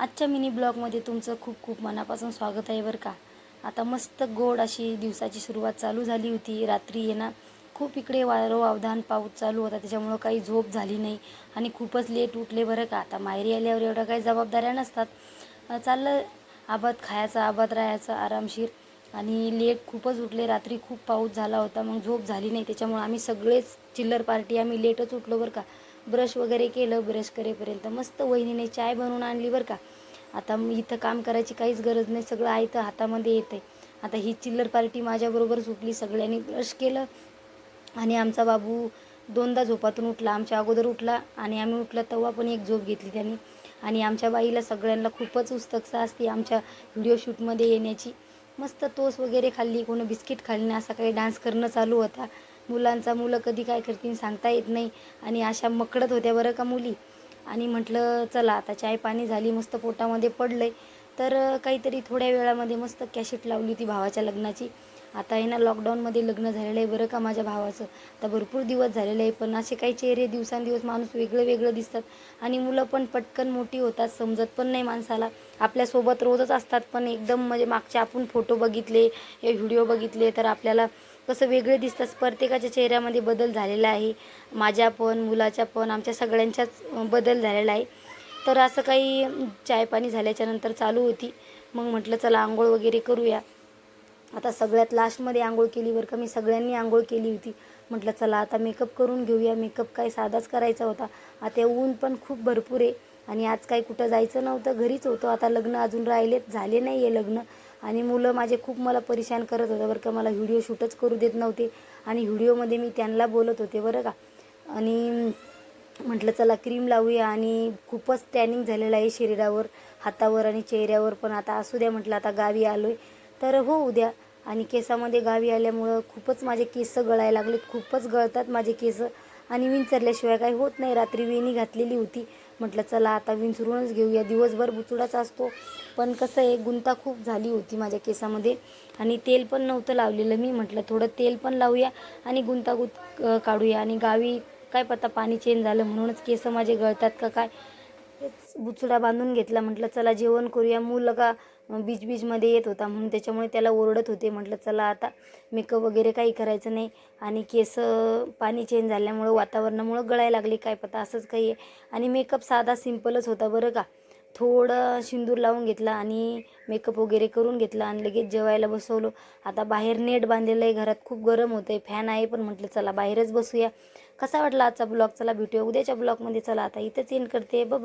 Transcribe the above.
आजच्या मिनी ब्लॉगमध्ये तुमचं खूप खूप मनापासून स्वागत आहे बरं का. आता मस्त गोड अशी दिवसाची सुरुवात चालू झाली होती. रात्री आहे ना खूप इकडे वारं वावदान पाऊस चालू होता, त्याच्यामुळं काही झोप झाली नाही आणि खूपच लेट उठले बरं का. आता माहेरी आल्यावर एवढ्या काही जबाबदाऱ्या नसतात, चाललं आबाद खायचा आबाद राहायचं आरामशीर. आणि लेट खूपच उठले, रात्री खूप पाऊस झाला होता, मग झोप झाली नाही. त्याच्यामुळे आम्ही सगळेच चिल्लर पार्टी आम्ही लेटच उठलो बरं का. ब्रश वगैरे केलं, ब्रश करेपर्यंत मस्त वहिनीने चाय बनवून आणली बरं का. आता इथं काम करायची काहीच गरज नाही, सगळं आयतं हातामध्ये येतं आहे. आता ही चिल्लर पार्टी माझ्याबरोबर सुटली. सगळ्यांनी ब्रश केलं आणि आमचा बाबू दोनदा झोपातून उठला. आमच्या अगोदर उठला आणि आम्ही उठला तेव्हा पण एक झोप घेतली त्यांनी. आणि आमच्या बाईला सगळ्यांना खूपच उत्सुकता असते आमच्या व्हिडिओ शूटमध्ये येण्याची. मस्त टोस्ट वगैरे खाल्ली, कोणी बिस्किट खाल्ली, असा काही डान्स करणं चालू होता मुलं कधी काय करतील सांगता येत नाही. आणि अशा मकडत होत्या बरं का मुली. आणि म्हटलं चला आता चाय पाणी झाली, मस्त पोटामध्ये पडलं आहे. तर काहीतरी थोड्या वेळामध्ये मस्त कॅसेट लावली होती भावाच्या लग्नाची. आता आहे ना लॉकडाऊनमध्ये लग्न झालेलं आहे बरं का माझ्या भावाचं. आता भरपूर दिवस झालेले आहे, पण असे काही चेहरे दिवसांदिवस माणूस वेगळं वेगळं दिसतात. आणि मुलं पण पटकन मोठी होतात, समजत पण नाही माणसाला. आपल्यासोबत रोजच असतात, पण एकदम म्हणजे मागचे आपण फोटो बघितले या व्हिडिओ बघितले तर आपल्याला कसं वेगळे दिसतात. प्रत्येकाच्या चेहऱ्यामध्ये बदल झालेला आहे. माझ्या पण, मुलाच्या पण, आमच्या सगळ्यांच्याच बदल झालेला आहे. तर असं काही चाय पाणी झाल्याच्यानंतर चालू होती. मग म्हटलं चला आंघोळ वगैरे करूया. आता सगळ्यात लास्टमध्ये आंघोळ केली बरं का मी. सगळ्यांनी आंघोळ केली होती. म्हटलं चला आता मेकअप करून घेऊया. मेकअप काही साधाच करायचा होता. आता ऊन पण खूप भरपूर आहे आणि आज काही कुठं जायचं नव्हतं, घरीच होतो. आता लग्न अजून राहिलेत, झाले नाही आहे लग्न. आणि मुलं माझे खूप मला परेशान करत होतं बरं का. मला व्हिडिओ शूटच करू देत नव्हते आणि व्हिडिओमध्ये मी त्यांना बोलत होते बरं का. आणि म्हटलं चला क्रीम लावूया. आणि खूपच टॅनिंग झालेलं आहे शरीरावर, हातावर आणि चेहऱ्यावर पण. आता असू द्या म्हटलं, आता गावी आलो आहे तर होऊ द्या. आणि केसामध्ये गावी आल्यामुळं खूपच माझे केस गळायला लागलेत, खूपच गळतात माझे केस. आणि विंचरल्याशिवाय काही होत नाही. रात्री वेणी घातलेली होती, म्हटलं चला आता विंचरूनच घेऊया. दिवसभर बुचुडाचा असतो, पण कसं आहे गुंता खूप झाली होती माझ्या केसामध्ये. आणि तेल पण नव्हतं लावलेलं मी. म्हटलं थोडं तेल पण लावूया आणि गुंतागुंत काढूया. आणि गावी काय पत्ता पाणी चेंज झालं म्हणूनच केस माझे गळतात का काय. तेच बुचुडा बांधून घेतला. म्हटलं चला जेवण करूया. मुलगा बीचमध्ये येत होता म्हणून त्याच्यामुळे त्याला ओरडत होते. म्हटलं चला आता मेकअप वगैरे काही करायचं नाही. आणि केस पाणी चेंज झाल्यामुळं वातावरणामुळं गळायला लागले काय पता, असंच काही आहे. आणि मेकअप साधा सिंपलच होता बरं का. थोडं सिंदूर लावून घेतला आणि मेकअप वगैरे करून घेतला आणि लगेच जेवायला बसवलं. आता बाहेर नेट बांधलेलं आहे, घरात खूप गरम होतं आहे, फॅन आहे, पण म्हटलं चला बाहेरच बसूया. कसा वाटला आजचा ब्लॉग? चला भेटूया उद्याच्या ब्लॉगमध्ये. चला आता इथंच एंड करते. बाय.